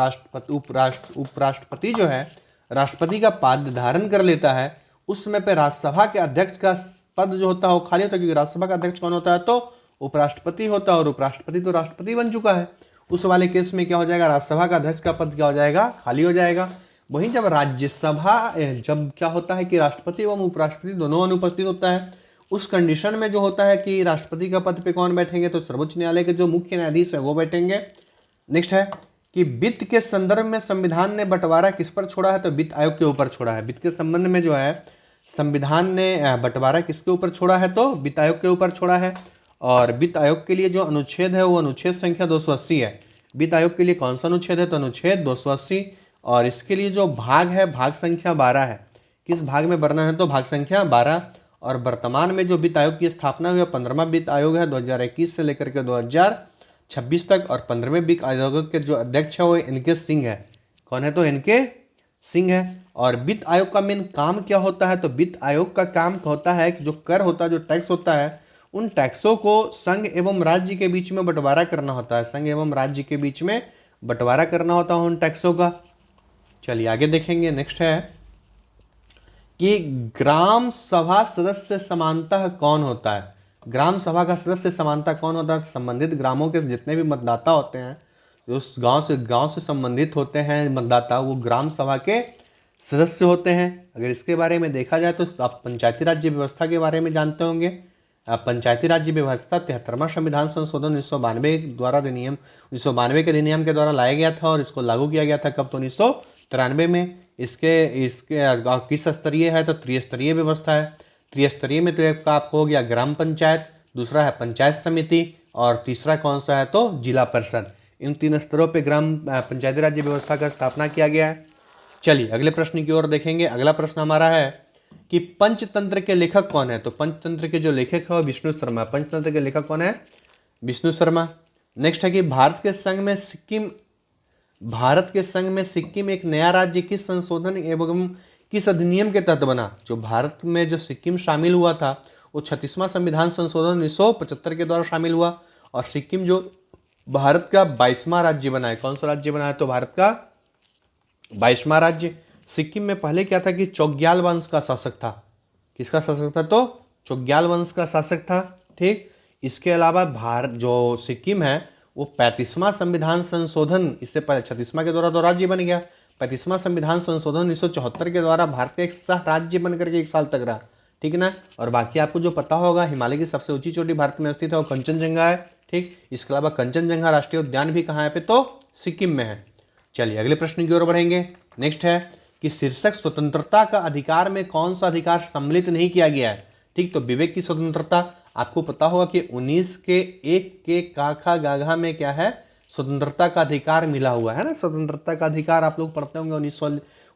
उपराष्ट्रपति जो है राष्ट्रपति का पद धारण कर लेता है उस समय पे राज्यसभा के अध्यक्ष का पद जो होता है वो खाली होता है, क्योंकि राज्यसभा का अध्यक्ष कौन होता है? तो उपराष्ट्रपति होता है, और उपराष्ट्रपति तो राष्ट्रपति बन चुका है। उस वाले केस में क्या हो जाएगा? राज्यसभा का अध्यक्ष का पद क्या हो जाएगा? खाली हो जाएगा। वहीं जब राज्यसभा जब क्या होता है कि राष्ट्रपति एवं उपराष्ट्रपति दोनों अनुपस्थित होता है, उस कंडीशन में जो होता है कि राष्ट्रपति का पद पे कौन बैठेंगे? तो सर्वोच्च न्यायालय के जो मुख्य न्यायाधीश है वो बैठेंगे। नेक्स्ट है कि वित्त के संदर्भ में संविधान ने बंटवारा किस पर छोड़ा है? तो वित्त आयोग के ऊपर छोड़ा है। वित्त के संबंध में जो है संविधान ने बंटवारा किसके ऊपर छोड़ा है? तो वित्त आयोग के ऊपर छोड़ा है। और वित्त आयोग के लिए जो अनुच्छेद है वो अनुच्छेद संख्या 280 है। वित्त आयोग के लिए कौन सा अनुच्छेद है? तो अनुच्छेद 280। और इसके लिए जो भाग है भाग संख्या 12 है। किस भाग में वर्णन है? तो भाग संख्या 12। और वर्तमान में जो वित्त आयोग की स्थापना हुई 15वां वित्त आयोग है 2021 से लेकर के 2026 तक, और 15वें वित्त आयोग के जो अध्यक्ष है वो एनके सिंह है। कौन है? तो एनके सिंह है। और वित्त आयोग का मेन काम क्या होता है? तो वित्त आयोग का काम होता है कि जो कर होता है, जो टैक्स होता है, उन टैक्सों को संघ एवं राज्य के बीच में बंटवारा करना होता है। संघ एवं राज्य के बीच में बंटवारा करना होता है उन टैक्सों का। चलिए आगे देखेंगे। नेक्स्ट है कि ग्राम सभा सदस्य समानतः कौन होता है? ग्राम सभा का सदस्य समानता कौन होता है? संबंधित ग्रामों के जितने भी मतदाता होते हैं, जो उस गांव से संबंधित होते हैं मतदाता, वो ग्राम सभा के सदस्य होते हैं। अगर इसके बारे में देखा जाए तो आप पंचायती राज्य व्यवस्था के बारे में जानते होंगे। पंचायती राज्य व्यवस्था 73वां संविधान संशोधन 1992 द्वारा अधिनियम 1992 के अधिनियम के द्वारा लाया गया था और इसको लागू किया गया था कब? तो 1993 में। इसके किस स्तरीय है? तो त्रिस्तरीय व्यवस्था है। त्रिस्तरीय में तो एक का आपको हो गया ग्राम पंचायत, दूसरा है पंचायत समिति और तीसरा कौन सा है? तो जिला परिषद। इन 3 स्तरों पे ग्राम पंचायती राज्य व्यवस्था का स्थापना किया गया है। चलिए अगले प्रश्न की ओर देखेंगे। अगला प्रश्न हमारा है कि पंचतंत्र के लेखक कौन है? तो पंचतंत्र के जो लेखक है वो विष्णु शर्मा। पंचतंत्र के लेखक कौन है? विष्णु शर्मा। नेक्स्ट है कि भारत के संघ में सिक्किम एक नया राज्य किस संशोधन एवं किस अधिनियम के तहत बना? जो भारत में जो सिक्किम शामिल हुआ था वो 36वां संविधान संशोधन 1975 के द्वारा शामिल हुआ और सिक्किम जो भारत का 22वां राज्य बना है। कौन सा राज्य बना है? तो भारत का 22वां राज्य। सिक्किम में पहले क्या था कि चोग्याल वंश का शासक था। किसका शासक था? तो चोग्याल वंश का शासक था। ठीक। इसके अलावा भारत जो सिक्किम है वो 35वां संविधान संशोधन, इससे पहले 36वां के द्वारा तो राज्य बन गया, 35वां संविधान संशोधन 1974 के द्वारा भारत का एक सह राज्य बनकर के 1 साल तक रहा। ठीक ना। और बाकी आपको जो पता होगा, हिमालय की सबसे ऊंची चोटी भारत में स्थित है वो कंचनजंगा है। ठीक। इसके अलावा कंचनजंगा राष्ट्रीय उद्यान भी कहाँ है? पे तो सिक्किम में है। चलिए अगले प्रश्न की ओर बढ़ेंगे। नेक्स्ट है कि शीर्षक स्वतंत्रता का अधिकार में कौन सा अधिकार सम्मिलित नहीं किया गया है? ठीक। तो विवेक की स्वतंत्रता। आपको पता होगा कि 19 के 1 के काखा गाघा में क्या है? स्वतंत्रता का अधिकार मिला हुआ है ना। स्वतंत्रता का अधिकार आप लोग पढ़ते होंगे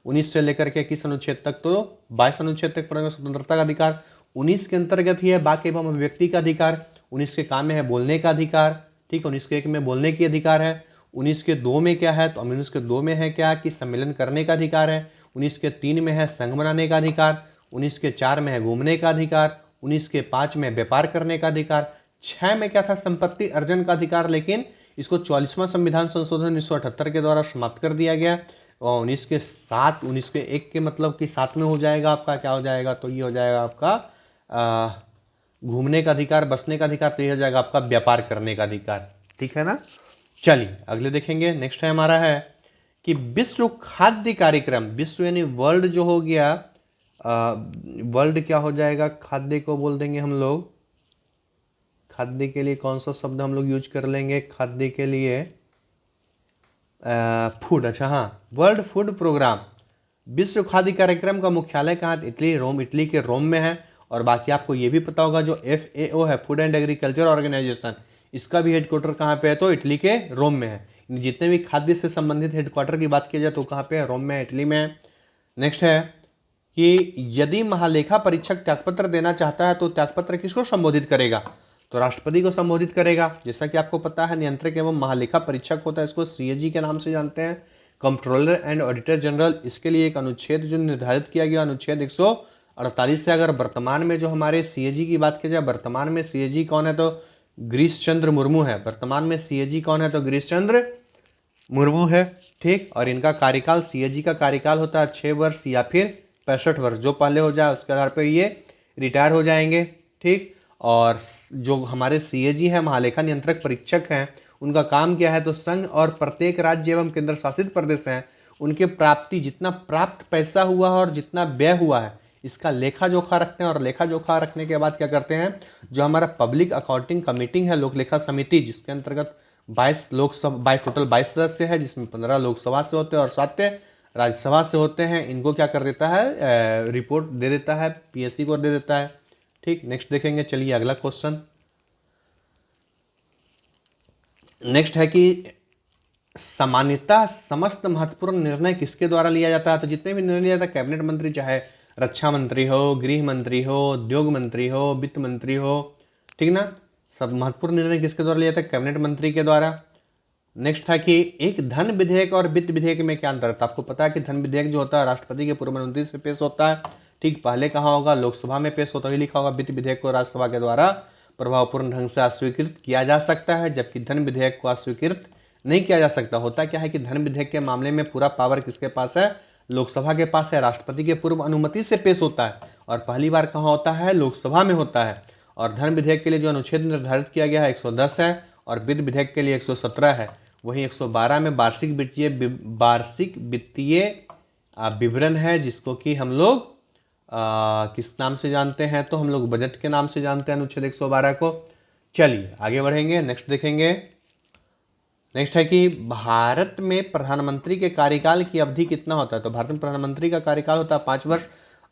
19 से लेकर के किस अनुच्छेद तक? तो 22 अनुच्छेद तक पढ़ेंगे। स्वतंत्रता का अधिकार 19 के अंतर्गत ही है बाक एवं अभिव्यक्ति का अधिकार। 19 के काम में है बोलने का अधिकार। ठीक। 19 के 1 में बोलने की अधिकार है। 19 के 2 में क्या है? तो 19 के 2 में है क्या कि सम्मेलन करने का अधिकार है। 19 के 3 में है संघ बनाने का अधिकार। 19 के 4 में है घूमने का अधिकार। 19 के 5 में व्यापार करने का अधिकार। 6 में क्या था? संपत्ति अर्जन का अधिकार, लेकिन इसको 44वां संविधान संशोधन 1978 के द्वारा समाप्त कर दिया गया। और 19 के 1 के मतलब कि 7 में हो जाएगा आपका क्या हो जाएगा? तो ये हो जाएगा आपका घूमने का अधिकार, बसने का अधिकार। तो ये हो जाएगा आपका व्यापार करने का अधिकार। ठीक है ना। चलिए अगले देखेंगे। नेक्स्ट है हमारा है कि विश्व खाद्य कार्यक्रम, विश्व यानी वर्ल्ड जो हो गया, वर्ल्ड क्या हो जाएगा? खाद्य को बोल देंगे हम लोग। खाद्य के लिए कौन सा शब्द हम लोग यूज कर लेंगे? खाद्य के लिए फूड। अच्छा हाँ, वर्ल्ड फूड प्रोग्राम। विश्व खाद्य कार्यक्रम का मुख्यालय कहाँ? इटली, रोम। इटली के रोम में है। और बाकी आपको ये भी पता होगा जो FAO है, फूड एंड एग्रीकल्चर ऑर्गेनाइजेशन, इसका भी हेडक्वार्टर कहाँ पे है? तो इटली के रोम में है। जितने भी खाद्य से संबंधित हेडक्वार्टर की बात की जाए तो कहाँ पे है? रोम में है, इटली में है। नेक्स्ट है कि यदि महालेखा परीक्षक त्यागपत्र देना चाहता है तो त्यागपत्र किसको संबोधित करेगा? तो राष्ट्रपति को संबोधित करेगा। जैसा कि आपको पता है नियंत्रक एवं महालेखा परीक्षक होता है, इसको CAG के नाम से जानते हैं, कंट्रोलर एंड ऑडिटर जनरल। इसके लिए एक अनुच्छेद जो निर्धारित किया गया, अनुच्छेद 148 से। अगर वर्तमान में जो हमारे CAG की बात की जाए, वर्तमान में CAG कौन है? तो गिरीश चंद्र मुर्मू है। वर्तमान में CAG कौन है? तो गिरीश चंद्र मुर्मू है। ठीक। और इनका कार्यकाल, CAG का कार्यकाल होता है 6 वर्ष या फिर 65 वर्ष, जो पहले हो जाए उसके आधार पर ये रिटायर हो जाएंगे। ठीक। और जो हमारे CAG है, महालेखा नियंत्रक परीक्षक हैं, उनका काम क्या है? तो संघ और प्रत्येक राज्य एवं केंद्र शासित प्रदेश हैं, उनके प्राप्ति, जितना प्राप्त पैसा हुआ है और जितना व्यय हुआ है, इसका लेखा जोखा रखते हैं। और लेखा जोखा रखने के बाद क्या करते हैं? जो हमारा पब्लिक अकाउंटिंग कमेटी है, लोक लेखा समिति, जिसके अंतर्गत 22 टोटल 22 सदस्य है, जिसमें 15 लोकसभा से होते हैं और 7 राज्यसभा से होते हैं। इनको क्या कर देता है? रिपोर्ट दे देता है, PSC को दे देता है। ठीक। नेक्स्ट देखेंगे। चलिए अगला क्वेश्चन। नेक्स्ट है कि सामान्यतः समस्त महत्वपूर्ण निर्णय किसके द्वारा लिया जाता है? तो जितने भी निर्णय लिया जाता है कैबिनेट मंत्री, चाहे रक्षा मंत्री हो, गृह मंत्री हो, उद्योग मंत्री हो, वित्त मंत्री हो, ठीक ना, सब महत्वपूर्ण निर्णय किसके द्वारा लिया जाता है? कैबिनेट मंत्री के द्वारा। नेक्स्ट था कि एक धन विधेयक और वित्त विधेयक में क्या अंतर है? आपको पता है कि धन विधेयक जो होता है राष्ट्रपति के पूर्व अनुमति से पेश होता है। ठीक। पहले कहाँ होगा? लोकसभा में पेश होता ही लिखा होगा। वित्त विधेयक को राज्यसभा के द्वारा प्रभावपूर्ण ढंग से अस्वीकृत किया जा सकता है, जबकि धन विधेयक को अस्वीकृत नहीं किया जा सकता। होता क्या है कि धन विधेयक के मामले में पूरा पावर किसके पास है? लोकसभा के पास है। राष्ट्रपति के पूर्व अनुमति से पेश होता है और पहली बार कहाँ होता है? लोकसभा में होता है। और धन विधेयक के लिए जो अनुच्छेद निर्धारित किया गया है 110 है और वित्त विधेयक के लिए 117 है। वहीं 112 में वार्षिक वित्तीय विवरण है, जिसको कि हम लोग किस नाम से जानते हैं, तो हम लोग बजट के नाम से जानते हैं अनुच्छेद 112 को। चलिए आगे बढ़ेंगे, नेक्स्ट देखेंगे। नेक्स्ट है कि भारत में प्रधानमंत्री के कार्यकाल की अवधि कितना होता है। तो भारत में प्रधानमंत्री का कार्यकाल होता है 5 वर्ष,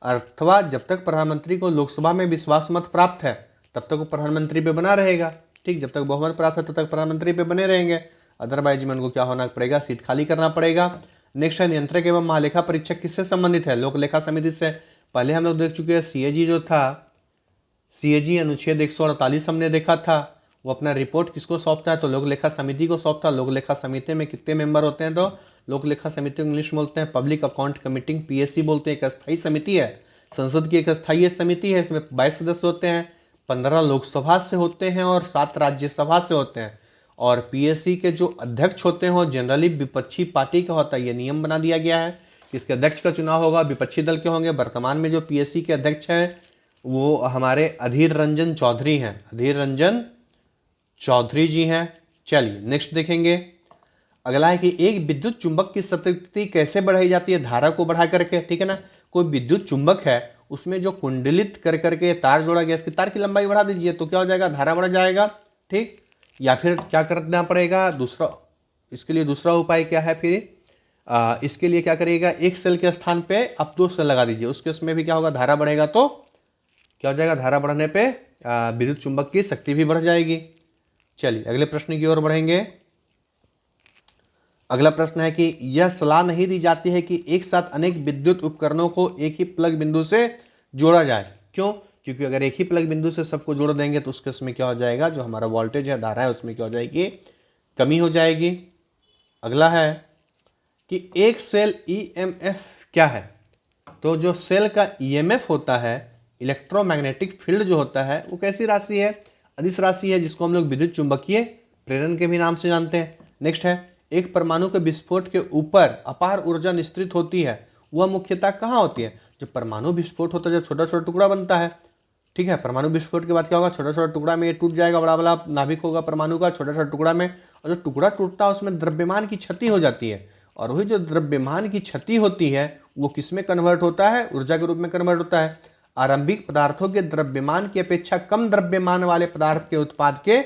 अथवा जब तक प्रधानमंत्री को लोकसभा में विश्वास मत प्राप्त है तब तक वो प्रधानमंत्री पे बना रहेगा। ठीक, जब तक बहुमत प्राप्त है तब तक प्रधानमंत्री पे बने रहेंगे, अदरवाइज में उनको क्या होना पड़ेगा, सीट खाली करना पड़ेगा। नेक्स्ट है नियंत्रक एवं महालेखा परीक्षक किससे संबंधित है, लोक लेखा समिति से। पहले हम लोग देख चुके हैं सीएजी जो था, सीएजी अनुच्छेद 148 हमने देखा था, वो अपना रिपोर्ट किसको सौंपता है, तो लोक लेखा समिति को सौंपता है। लोक लेखा समिति में कितने मेंबर होते हैं, तो लोक लेखा समिति को इंग्लिश में बोलते हैं पब्लिक अकाउंट कमिटी, पीएससी बोलते हैं। एक अस्थायी समिति है, संसद की एक अस्थायी समिति है, इसमें 22 सदस्य होते हैं, 15 लोकसभा से होते हैं और 7 राज्यसभा से होते हैं। और पीएससी के जो अध्यक्ष होते हैं वो जनरली विपक्षी पार्टी का होता है। ये नियम बना दिया गया है, इसके अध्यक्ष का चुनाव होगा विपक्षी दल के होंगे। वर्तमान में जो पीएससी के अध्यक्ष हैं वो हमारे अधीर रंजन चौधरी हैं, अधीर रंजन चौधरी जी हैं। चलिए नेक्स्ट देखेंगे। अगला है कि एक विद्युत चुंबक की शक्ति कैसे बढ़ाई जाती है, धारा को बढ़ा करके। ठीक है ना, कोई विद्युत चुंबक है उसमें जो कुंडलित कर करके तार जोड़ा गया, इसकी तार की लंबाई बढ़ा दीजिए तो क्या हो जाएगा, धारा बढ़ जाएगा। ठीक, या फिर क्या करना पड़ेगा, दूसरा इसके लिए दूसरा उपाय क्या है, फिर इसके लिए क्या करिएगा, एक सेल के स्थान पे आप 2 सेल लगा दीजिए, उसके उसमें भी क्या होगा, धारा बढ़ेगा। तो क्या हो जाएगा, धारा बढ़ने पे विद्युत चुंबक की शक्ति भी बढ़ जाएगी। चलिए अगले प्रश्न की ओर बढ़ेंगे। अगला प्रश्न है कि यह सलाह नहीं दी जाती है कि एक साथ अनेक विद्युत उपकरणों को एक ही प्लग बिंदु से जोड़ा जाए। क्यों, क्योंकि अगर एक ही प्लग बिंदु से सबको जोड़ देंगे तो उसके उसमें क्या हो जाएगा, जो हमारा वोल्टेज है, धारा है, उसमें क्या हो जाएगी, कमी हो जाएगी। अगला है कि एक सेल ईएमएफ क्या है। तो जो सेल का ईएमएफ होता है, इलेक्ट्रोमैग्नेटिक फील्ड जो होता है, वो कैसी राशि है, अदिश राशि है, जिसको हम लोग विद्युत चुंबकीय प्रेरण के भी नाम से जानते हैं। नेक्स्ट है, एक परमाणु के विस्फोट के ऊपर अपार ऊर्जा निश्चित होती है, वह मुख्यतः कहाँ होती है। जब परमाणु विस्फोट होता है, जब छोटा छोटा टुकड़ा बनता है, ठीक है, परमाणु विस्फोट के बाद क्या होगा, छोटा छोटा टुकड़ा में ये टूट जाएगा, बड़ा बड़ा नाभिक होगा परमाणु का, छोटा छोटा टुकड़ा में, और जो टुकड़ा टूटता है उसमें द्रव्यमान की क्षति हो जाती है, और वही जो द्रव्यमान की क्षति होती है वो किस में कन्वर्ट होता है, ऊर्जा के रूप में कन्वर्ट होता है। आरंभिक पदार्थों के द्रव्यमान की अपेक्षा कम द्रव्यमान वाले पदार्थ के उत्पाद के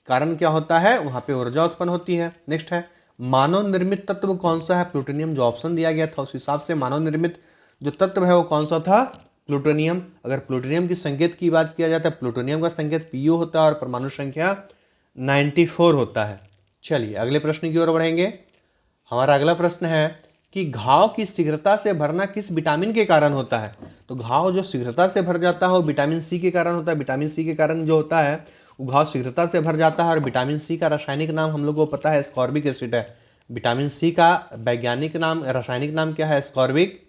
कारण क्या होता है, वहां पे ऊर्जा उत्पन्न होती है। नेक्स्ट है, मानव निर्मित तत्व कौन सा है, प्लूटोनियम। जो ऑप्शन दिया गया था उस हिसाब से मानव निर्मित जो तत्व है वो कौन सा था, प्लूटोनियम। अगर प्लूटोनियम की संकेत की बात किया जाता है, प्लूटोनियम का संकेत Pu होता है और परमाणु संख्या 94 होता है। चलिए अगले प्रश्न की ओर बढ़ेंगे। हमारा अगला प्रश्न है कि घाव की शीघ्रता से भरना किस विटामिन के कारण होता है। तो घाव जो शीघ्रता से भर जाता है वो विटामिन सी के कारण होता है। विटामिन सी के कारण जो होता है वो घाव शीघ्रता से भर जाता है, और विटामिन सी का रासायनिक नाम हम लोग को पता है, एस्कॉर्बिक एसिड है। विटामिन सी का वैज्ञानिक नाम, रासायनिक नाम क्या है, एस्कॉर्बिक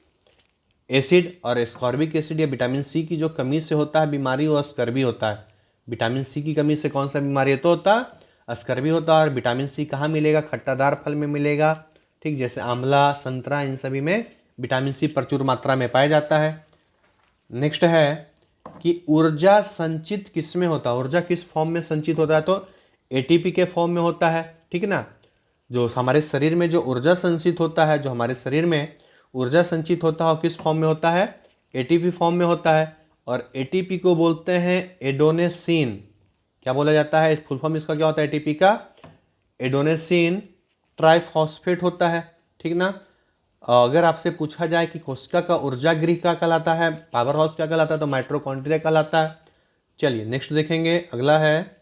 एसिड। और एस्कॉर्बिक एसिड या विटामिन सी की जो कमी से होता है बीमारी, वो स्कर्वी होता है। विटामिन सी की कमी से कौन सा बीमारी है, तो होता है स्कर्वी होता है। और विटामिन सी कहाँ मिलेगा, खट्टादार फल में मिलेगा, ठीक, जैसे आंवला, संतरा, इन सभी में विटामिन सी प्रचुर मात्रा में पाया जाता है। नेक्स्ट है कि ऊर्जा संचित किस में होता है, ऊर्जा किस फॉर्म में संचित होता है, तो एटीपी के फॉर्म में होता है। ठीक है ना, जो हमारे शरीर में जो ऊर्जा संचित होता है, जो हमारे शरीर में ऊर्जा संचित होता है किस फॉर्म में होता है, एटीपी फॉर्म में होता है। और एटीपी को बोलते हैं एडोनेसिन। क्या बोला जाता है, इस फुल फॉर्म इसका क्या होता है, एटीपी का एडोनेसिन ट्राइफॉस्फेट होता है। ठीक ना, अगर आपसे पूछा जाए कि कोशिका का ऊर्जा गृह क्या कहलाता है, पावर हाउस क्या कहलाता है, तो माइटोकॉन्ड्रिया कहलाता है। चलिए नेक्स्ट देखेंगे। अगला है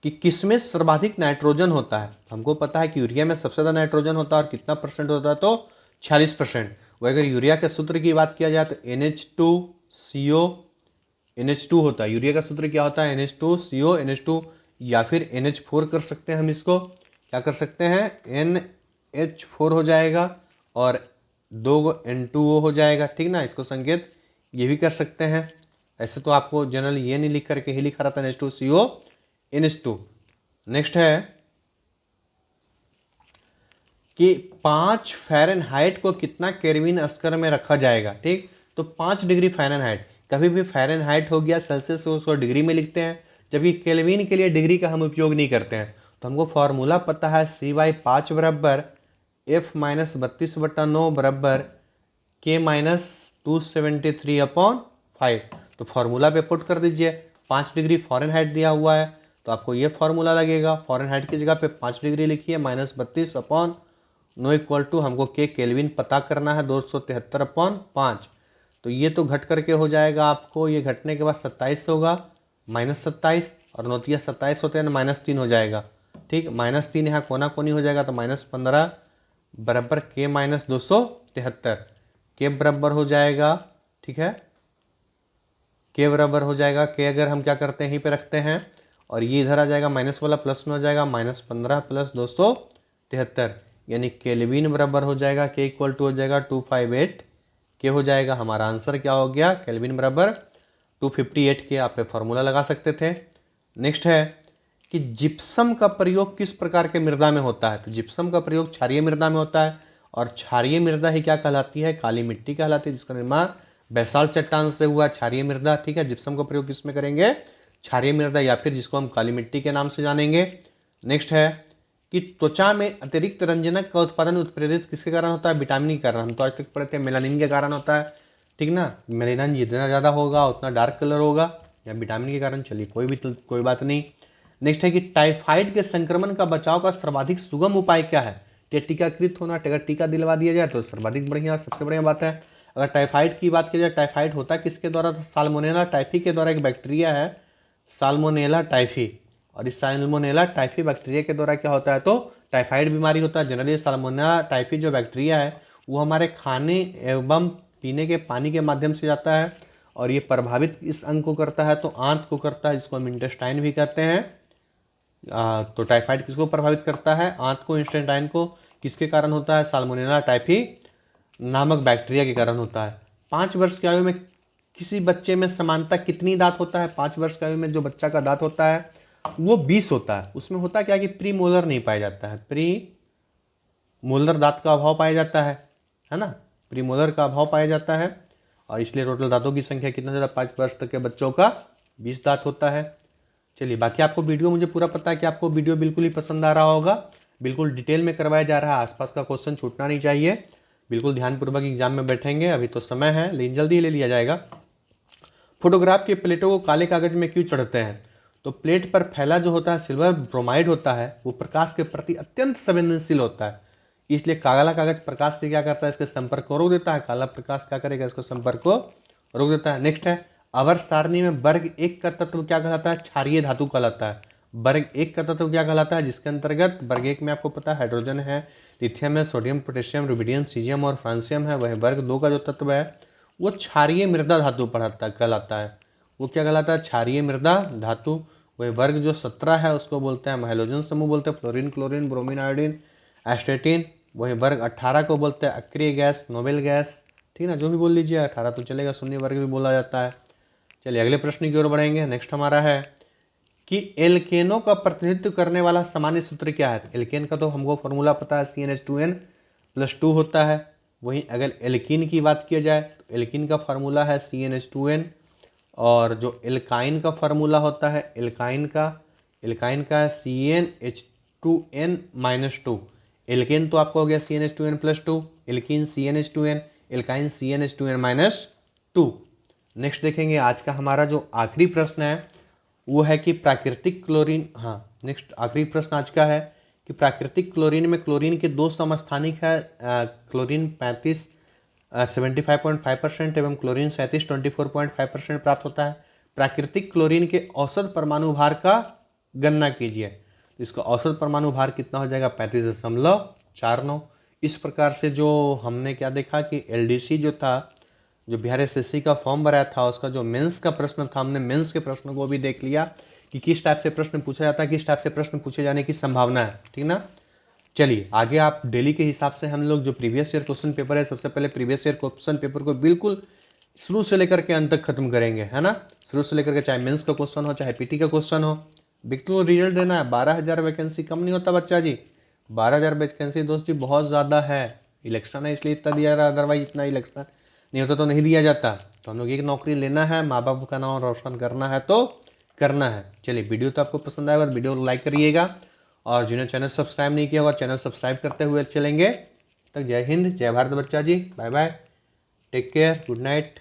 कि किसमें सर्वाधिक नाइट्रोजन होता है। हमको पता है कि यूरिया में सबसे ज़्यादा नाइट्रोजन होता है, और कितना परसेंट होता है, तो 46%। वो अगर यूरिया के सूत्र की बात किया जाए तो NH2CO NH2 होता है। यूरिया का सूत्र क्या होता है, NH2CO NH2, या फिर NH4 कर सकते हैं हम इसको, क्या कर सकते हैं, NH4 हो जाएगा और 2 N2O हो जाएगा। ठीक ना, इसको संकेत ये भी कर सकते हैं। ऐसे तो आपको जनरल ये नहीं लिख करके ही लिखा रहता है NH2CO NH2। नेक्स्ट है कि 5 फ़ारेनहाइट को कितना केल्विन स्तर में रखा जाएगा। ठीक, तो 5 डिग्री फ़ारेनहाइट, कभी भी फ़ारेनहाइट हो गया, सेल्सियस हो, उसको डिग्री में लिखते हैं, जबकि केल्विन के लिए डिग्री का हम उपयोग नहीं करते हैं। तो हमको फॉर्मूला पता है C/5 बराबर F-32/9 बराबर K-273/5। तो फॉर्मूला पे पुट कर दीजिए। 5 डिग्री फ़ारेनहाइट दिया हुआ है तो आपको ये फॉर्मूला लगेगा। फ़ारेनहाइट की जगह पे 5 डिग्री लिखिए, -32/9 इक्वल टू हमको के केल्विन पता करना है 273/5। तो ये तो घट करके हो जाएगा आपको, ये घटने के बाद 27 होगा, -27 और नोतिया 27 होते हैं ना, -3 हो जाएगा। ठीक, -3 यहाँ कोना कोनी हो जाएगा तो -15 बराबर K-273। के बराबर हो जाएगा, ठीक है, के बराबर हो जाएगा, के अगर हम क्या करते हैं यहीं पे रखते हैं और ये इधर आ जाएगा, माइनस वाला प्लस में हो जाएगा, -15 + 273, यानी केल्विन बराबर हो जाएगा के इक्वल टू हो जाएगा 258 के हो जाएगा। हमारा आंसर क्या हो गया, केल्विन बराबर 258 के। आप पे फॉर्मूला लगा सकते थे। नेक्स्ट है कि जिप्सम का प्रयोग किस प्रकार के मृदा में होता है। तो जिप्सम का प्रयोग क्षारीय मृदा में होता है और क्षारीय मृदा ही क्या कहलाती है, काली मिट्टी कहलाती है, जिसका निर्माण बेसाल्ट चट्टान से हुआ क्षारीय मृदा। ठीक है, जिप्सम का प्रयोग किस में करेंगे, क्षारीय मृदा या फिर जिसको हम काली मिट्टी के नाम से जानेंगे। नेक्स्ट है कि त्वचा में अतिरिक्त रंजनक का उत्पादन उत्प्रेरित किसके कारण होता है, विटामिन के कारण। हम तो आज तक पढ़े थे मेलानिन के कारण होता है, ठीक ना, मेलानिन जितना ज़्यादा होगा उतना डार्क कलर होगा, या विटामिन के कारण। चलिए कोई बात नहीं। नेक्स्ट है कि टाइफाइड के संक्रमण का बचाव का सर्वाधिक सुगम उपाय क्या है। टीकाकृत होना, अगर टीका दिलवा दिया जाए तो सर्वाधिक बढ़िया, सबसे बढ़िया बात है। अगर टाइफाइड की बात की जाए, टाइफाइड होता किसके द्वारा, तो साल्मोनेला टाइफी के द्वारा एक बैक्टीरिया है साल्मोनेला टाइफी, और इस साल्मोनेला टाइफी बैक्टीरिया के द्वारा क्या होता है, तो टाइफाइड बीमारी होता है। जनरली साल्मोनेला टाइफी जो बैक्टीरिया है वो हमारे खाने एवं पीने के पानी के माध्यम से जाता है और ये प्रभावित इस अंग को करता है, तो आंत को करता है, जिसको हम इंटेस्टाइन भी कहते हैं। तो टाइफाइड किसको प्रभावित करता है, आंत को, इंटेस्टाइन को। किसके कारण होता है, साल्मोनेला टाइफी नामक बैक्टीरिया के कारण होता है। 5 वर्ष की आयु में किसी बच्चे में समानता कितनी दांत होता है। 5 वर्ष की आयु में जो बच्चा का दांत होता है वो 20 होता है। उसमें होता क्या कि प्री मोलर नहीं पाया जाता है, प्री मोलर दांत का अभाव पाया जाता है ना, प्री मोलर का अभाव पाया जाता है, और इसलिए टोटल दांतों की संख्या कितना ज़्यादा, 5 वर्ष तक के बच्चों का 20 दांत होता है। चलिए, बाकी आपको वीडियो, मुझे पूरा पता है कि आपको वीडियो बिल्कुल ही पसंद आ रहा होगा, बिल्कुल डिटेल में करवाया जा रहा है, आसपास का क्वेश्चन छूटना नहीं चाहिए। बिल्कुल ध्यानपूर्वक एग्जाम में बैठेंगे, अभी तो समय है लेकिन जल्दी ही ले लिया जाएगा। फोटोग्राफ के प्लेटों को काले कागज में क्यों चढ़ते हैं। तो प्लेट पर फैला जो होता है सिल्वर ब्रोमाइड होता है, वो प्रकाश के प्रति अत्यंत संवेदनशील होता है, इसलिए काला कागज प्रकाश से क्या करता है, इसके संपर्क को रोक देता है। काला प्रकाश क्या करेगा, इसको संपर्क को रोक देता है। नेक्स्ट है, आवर्त सारणी में वर्ग 1 का तत्व क्या कहलाता है, क्षारीय धातु कहलाता है। वर्ग 1 का तत्व क्या कहलाता है, जिसके अंतर्गत वर्ग 1 में आपको पता है हाइड्रोजन है, लिथियम है, सोडियम, पोटेशियम, रुबिडियम, सीजियम और फ्रांसियम है। वह वर्ग 2 का जो तत्व है वो क्षारीय मृदा धातु कहलाता है। वो क्या कहलाता है, क्षारीय मृदा धातु। वह वर्ग जो 17 है उसको बोलते हैं हैलोजन समूह बोलते हैं, फ्लोरीन, क्लोरीन, ब्रोमीन, आयोडीन, एस्टेटिन। वही वर्ग 18 को बोलते हैं अक्रिय गैस, नोबेल गैस, ठीक ना, जो भी बोल लीजिए, 18 तो चलेगा, शून्य वर्ग भी बोला जाता है। चलिए अगले प्रश्न की ओर बढ़ेंगे। नेक्स्ट हमारा है कि एल्केनों का प्रतिनिधित्व करने वाला सामान्य सूत्र क्या है। एल्केन का तो हमको फॉर्मूला पता है, CnH2n+2 होता है। वहीं अगर एल्कीन की बात किया जाए तो एल्कीन का फार्मूला है CnH2n, और जो एल्काइन का फार्मूला होता है एल्काइन का है CnH2n-2। एल्केन तो आपको हो गया CnH2n+2, alkene CnH2n, alkyne CnH2n-2। Next देखेंगे आज का हमारा जो आखिरी प्रश्न है वो है कि प्राकृतिक क्लोरीन, नेक्स्ट आखिरी प्रश्न आज का है कि प्राकृतिक क्लोरीन में क्लोरीन के 2 समस्थानिक है, क्लोरीन 75.5% एवं क्लोरीन 24.5% प्राप्त होता है। प्राकृतिक क्लोरीन के औसत परमाणु भार का गणना कीजिए। इसका औसत परमाणु भार कितना हो जाएगा, 35.49। इस प्रकार से जो हमने क्या देखा कि LDC जो था, जो बिहार SSC का फॉर्म भराया था, उसका जो मेंस का प्रश्न था, हमने मेंस के प्रश्न को भी देख लिया कि किस टाइप से प्रश्न पूछा जाता है, किस टाइप से प्रश्न पूछे जाने की संभावना है, ठीक ना। चलिए आगे आप डेली के हिसाब से हम लोग जो प्रीवियस ईयर क्वेश्चन पेपर है, सबसे पहले प्रीवियस ईयर क्वेश्चन पेपर को बिल्कुल शुरू से लेकर के अंत तक खत्म करेंगे, है ना। शुरू से लेकर के चाहे मेंस का क्वेश्चन हो चाहे PT का क्वेश्चन हो, बिल्कुल रिजल्ट देना है। 12,000 वैकेंसी कम नहीं होता बच्चा जी, 12,000 वैकेंसी दोस्त जी बहुत ज़्यादा है। इलेक्शन है इसलिए इतना दिया रहा, अदरवाइज इतना इलेक्शन नहीं होता तो नहीं दिया जाता। तो हम लोग एक नौकरी लेना है, माँ बाप का नाम रोशन करना है तो करना है। चलिए, वीडियो तो आपको पसंद आएगा तो वीडियो को लाइक करिएगा, और जिन्होंने चैनल सब्सक्राइब नहीं किया होगा चैनल सब्सक्राइब करते हुए चलेंगे। तक जय हिंद, जय भारत बच्चा जी, bye bye, take care, good night.